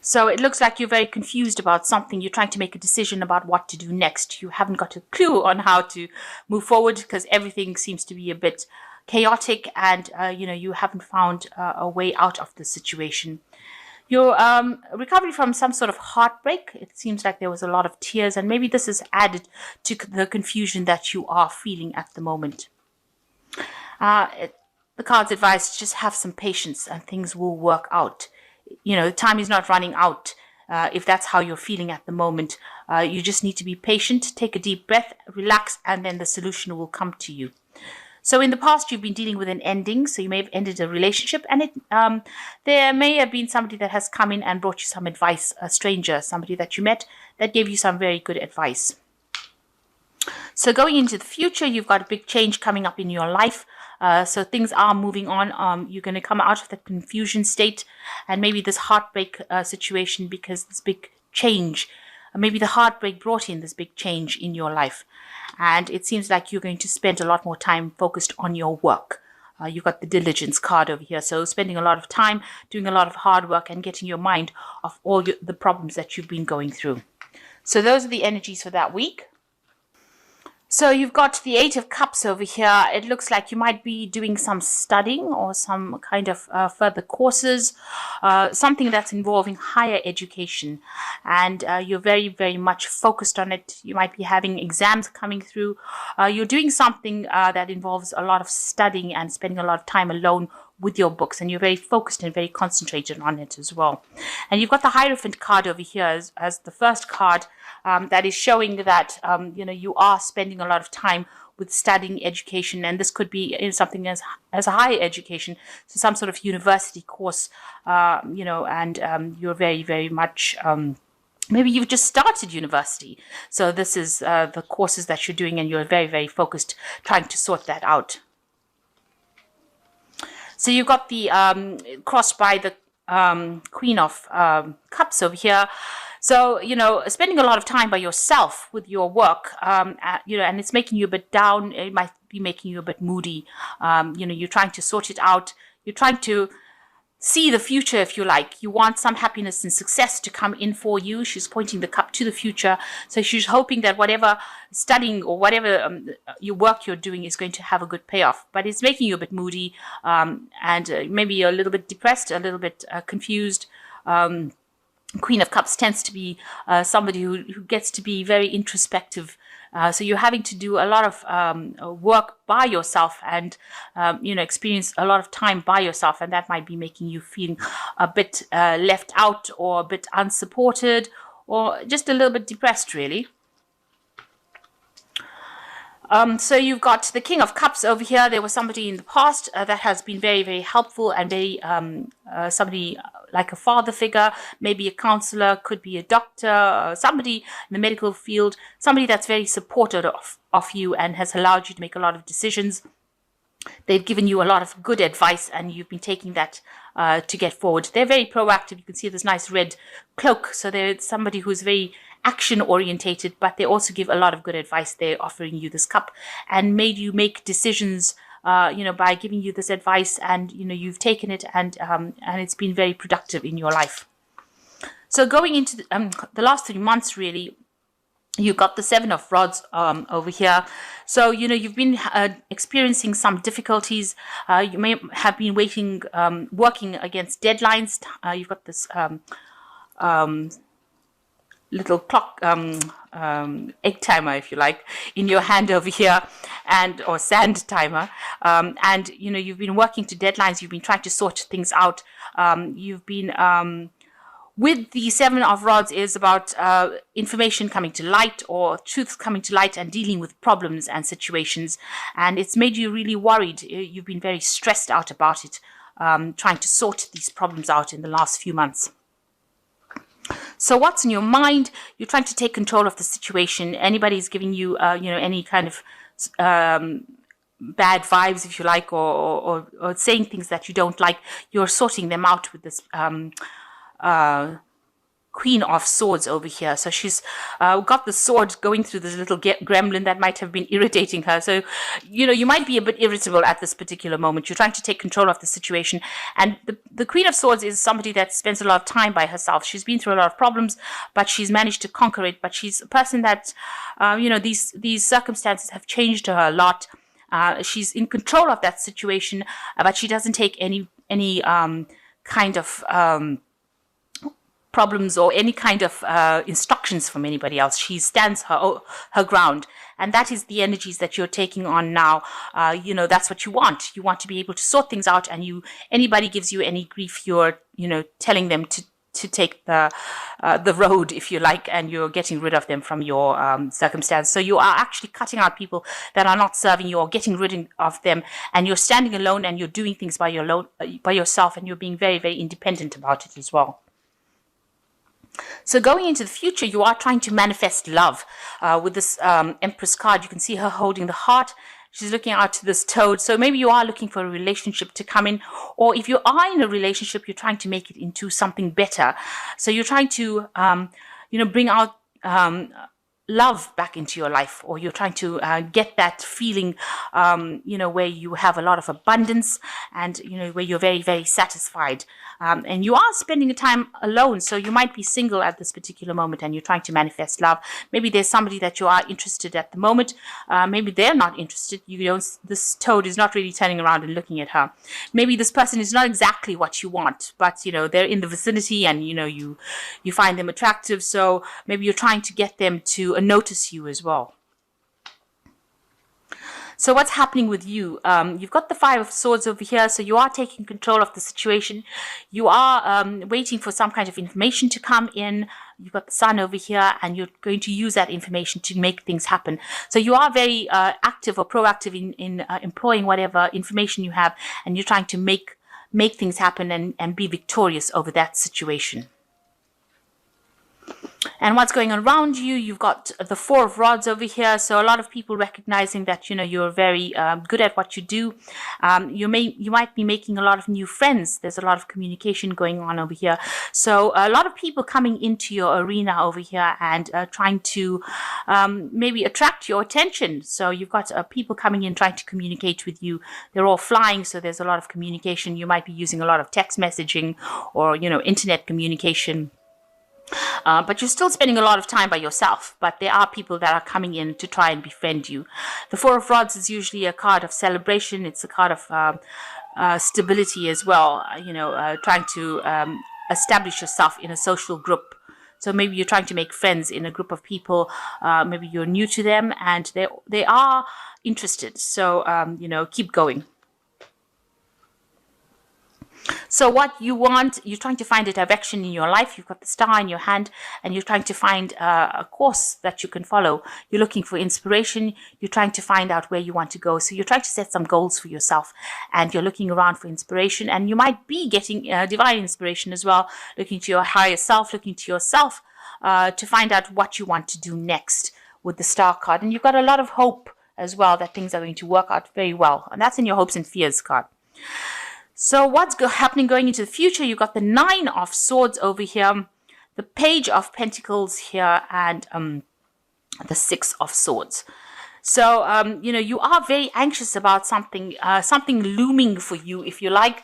So it looks like you're very confused about something. You're trying to make a decision about what to do next. You haven't got a clue on how to move forward because everything seems to be a bit chaotic, and you haven't found a way out of the situation. You're recovering from some sort of heartbreak. It seems like there was a lot of tears, and maybe this is added to the confusion that you are feeling at the moment. The cards advise just have some patience and things will work out. Time is not running out. If that's how you're feeling at the moment, you just need to be patient, take a deep breath, relax, and then the solution will come to you. So in the past, you've been dealing with an ending. So you may have ended a relationship, and there may have been somebody that has come in and brought you some advice, a stranger, somebody that you met that gave you some very good advice. So going into the future, you've got a big change coming up in your life. So things are moving on. You're going to come out of that confusion state and maybe this heartbreak situation, because this big change, maybe the heartbreak brought in this big change in your life. And it seems like you're going to spend a lot more time focused on your work. You've got the diligence card over here. So spending a lot of time doing a lot of hard work and getting your mind off all the problems that you've been going through. So those are the energies for that week. So you've got the Eight of Cups over here. It looks like you might be doing some studying or some kind of further courses, something that's involving higher education. And you're very, very much focused on it. You might be having exams coming through. You're doing something that involves a lot of studying and spending a lot of time alone with your books, and you're very focused and very concentrated on it as well. And you've got the Hierophant card over here as the first card that is showing that you are spending a lot of time with studying education, and this could be in something as a higher education, so some sort of university course, and you're very, very much maybe you've just started university. So this is the courses that you're doing, and you're very, very focused trying to sort that out. So you've got the crossed by the Queen of Cups over here. So, spending a lot of time by yourself with your work, and it's making you a bit down. It might be making you a bit moody. You're trying to sort it out. You're trying to see the future, if you like. You want some happiness and success to come in for you. She's pointing the cup to the future. So she's hoping that whatever studying or whatever your work you're doing is going to have a good payoff. But it's making you a bit moody, and maybe you're a little bit depressed, a little bit confused. Queen of Cups tends to be somebody who gets to be very introspective. So you're having to do a lot of work by yourself and, experience a lot of time by yourself. And that might be making you feel a bit left out or a bit unsupported or just a little bit depressed, really. So you've got the King of Cups over here. There was somebody in the past that has been very, very helpful and very somebody like a father figure, maybe a counselor, could be a doctor, somebody in the medical field, somebody that's very supportive of you and has allowed you to make a lot of decisions. They've given you a lot of good advice and you've been taking that to get forward. They're very proactive. You can see this nice red cloak. So they're somebody who's very action orientated, but they also give a lot of good advice. They're offering you this cup and made you make decisions by giving you this advice, and you've taken it, and it's been very productive in your life. So going into the last 3 months, really, you got the Seven of Rods over here. So you've been experiencing some difficulties. You may have been working against deadlines. You've got this little clock, egg timer, if you like, in your hand over here, or sand timer, and you've been working to deadlines. You've been trying to sort things out. You've been with the Seven of Rods is about information coming to light or truth coming to light and dealing with problems and situations, and it's made you really worried. You've been very stressed out about it, trying to sort these problems out in the last few months. So what's in your mind? You're trying to take control of the situation. Anybody's giving you, any kind of bad vibes, if you like, or saying things that you don't like. You're sorting them out with this Queen of Swords over here. So she's got the sword going through this little gremlin that might have been irritating her. So, you might be a bit irritable at this particular moment. You're trying to take control of the situation. And the Queen of Swords is somebody that spends a lot of time by herself. She's been through a lot of problems, but she's managed to conquer it. But she's a person that, these circumstances have changed her a lot. She's in control of that situation, but she doesn't take any kind of problems or any kind of instructions from anybody else. She stands her ground, and that is the energies that you're taking on now. That's what you want. You want to be able to sort things out, and anybody gives you any grief, you're telling them to take the road, if you like, and you're getting rid of them from your circumstance. So you are actually cutting out people that are not serving you, or getting rid of them, and you're standing alone, and you're doing things by yourself, and you're being very, very independent about it as well. So going into the future, you are trying to manifest love. With this Empress card, you can see her holding the heart. She's looking out to this toad. So maybe you are looking for a relationship to come in, or if you are in a relationship, you're trying to make it into something better. So you're trying to, bring out love back into your life, or you're trying to get that feeling, where you have a lot of abundance, and, where you're very, very satisfied. And you are spending the time alone, so you might be single at this particular moment, and you're trying to manifest love. Maybe there's somebody that you are interested at the moment. Maybe they're not interested. This toad is not really turning around and looking at her. Maybe this person is not exactly what you want, but they're in the vicinity, and you find them attractive. So maybe you're trying to get them to notice you as well. So what's happening with you? You've got the Five of Swords over here, so you are taking control of the situation. You are waiting for some kind of information to come in. You've got the Sun over here, and you're going to use that information to make things happen. So you are very active or proactive in employing whatever information you have, and you're trying to make things happen and be victorious over that situation. And what's going on around you? You've got the Four of Rods over here. So a lot of people recognizing that, you're very good at what you do. You might be making a lot of new friends. There's a lot of communication going on over here. So a lot of people coming into your arena over here and trying to maybe attract your attention. So you've got people coming in trying to communicate with you. They're all flying, so there's a lot of communication. You might be using a lot of text messaging or, internet communication. But you're still spending a lot of time by yourself. But there are people that are coming in to try and befriend you. The Four of Rods is usually a card of celebration. It's a card of stability as well. Trying to establish yourself in a social group. So maybe you're trying to make friends in a group of people. Maybe you're new to them, and they are interested. So keep going. So what you want, you're trying to find a direction in your life. You've got the star in your hand, and you're trying to find a course that you can follow. You're looking for inspiration. You're trying to find out where you want to go. So you're trying to set some goals for yourself, and you're looking around for inspiration. And you might be getting divine inspiration as well, looking to your higher self, looking to yourself to find out what you want to do next with the star card. And you've got a lot of hope as well that things are going to work out very well. And that's in your hopes and fears card. So what's happening going into the future? You've got the Nine of Swords over here, the Page of Pentacles here, and the Six of Swords. So, you are very anxious about something looming for you, if you like.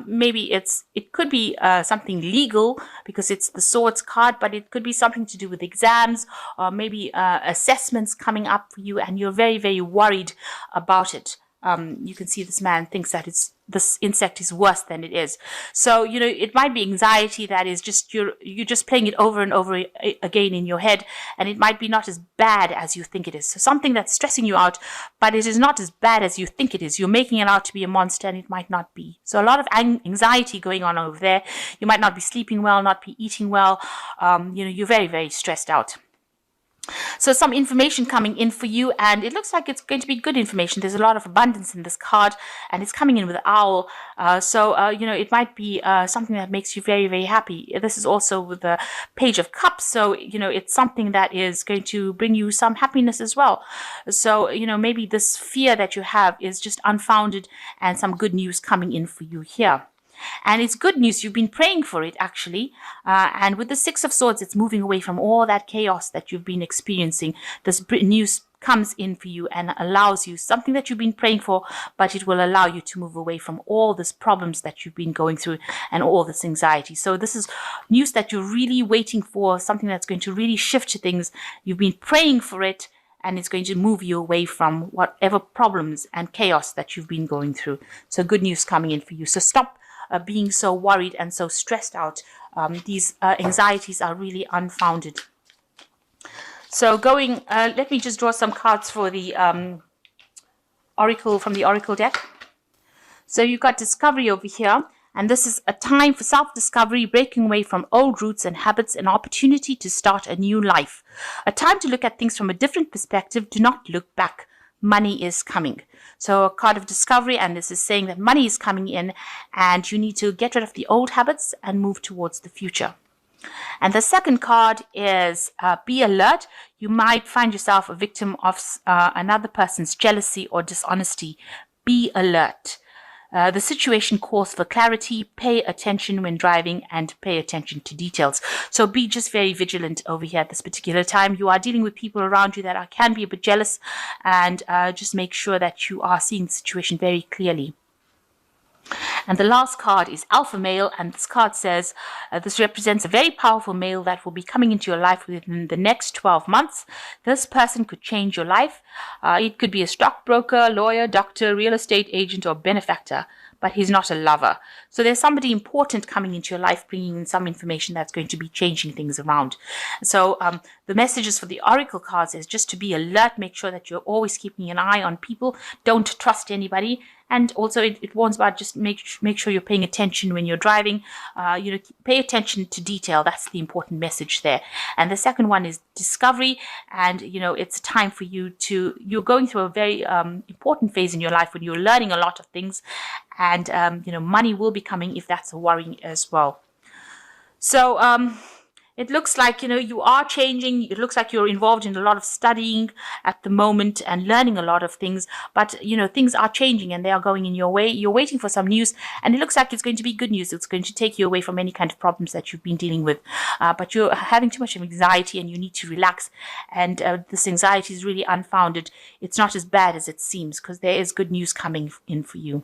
Maybe it could be something legal because it's the Swords card, but it could be something to do with exams or maybe assessments coming up for you, and you're very, very worried about it. You can see this man thinks that this insect is worse than it is. So, it might be anxiety that is just, you're just playing it over and over again in your head, and it might be not as bad as you think it is. So something that's stressing you out, but it is not as bad as you think it is. You're making it out to be a monster, and it might not be. So a lot of anxiety going on over there. You might not be sleeping well, not be eating well. You're very, very stressed out. So some information coming in for you, and it looks like it's going to be good information. There's a lot of abundance in this card, and it's coming in with an owl. It might be something that makes you very, very happy. This is also with the Page of Cups, so it's something that is going to bring you some happiness as well. So maybe this fear that you have is just unfounded, and some good news coming in for you here. And it's good news. You've been praying for it, actually. And with the Six of Swords, it's moving away from all that chaos that you've been experiencing. This news comes in for you and allows you something that you've been praying for, but it will allow you to move away from all these problems that you've been going through and all this anxiety. So this is news that you're really waiting for, something that's going to really shift things. You've been praying for it, and it's going to move you away from whatever problems and chaos that you've been going through. So good news coming in for you. So stop being so worried and so stressed out. These anxieties are really unfounded. So let me just draw some cards for the oracle, from the oracle deck. So you've got discovery over here, and this is a time for self-discovery, breaking away from old roots and habits, an opportunity to start a new life. A time to look at things from a different perspective. Do not look back. Money is coming. So a card of discovery, and this is saying that money is coming in, and you need to get rid of the old habits and move towards the future. And the second card is be alert. You might find yourself a victim of another person's jealousy or dishonesty. Be alert. The situation calls for clarity. Pay attention when driving and pay attention to details. So be just very vigilant over here at this particular time. You are dealing with people around you that can be a bit jealous, and just make sure that you are seeing the situation very clearly. And the last card is Alpha Male, and this card says this represents a very powerful male that will be coming into your life within the next 12 months. This person could change your life. It could be a stockbroker, lawyer, doctor, real estate agent, or benefactor, but he's not a lover. So there's somebody important coming into your life, bringing in some information that's going to be changing things around. So the messages for the oracle cards is just to be alert, make sure that you're always keeping an eye on people, don't trust anybody. And also it warns about just make sure you're paying attention when you're driving. Pay attention to detail. That's the important message there. And the second one is discovery. And, it's a time for you're going through a very important phase in your life when you're learning a lot of things. And, money will be coming if that's a worry as well. So, it looks like, you are changing. It looks like you're involved in a lot of studying at the moment and learning a lot of things. But, things are changing and they are going in your way. You're waiting for some news, and it looks like it's going to be good news. It's going to take you away from any kind of problems that you've been dealing with. But you're having too much of anxiety and you need to relax. And this anxiety is really unfounded. It's not as bad as it seems, because there is good news coming in for you.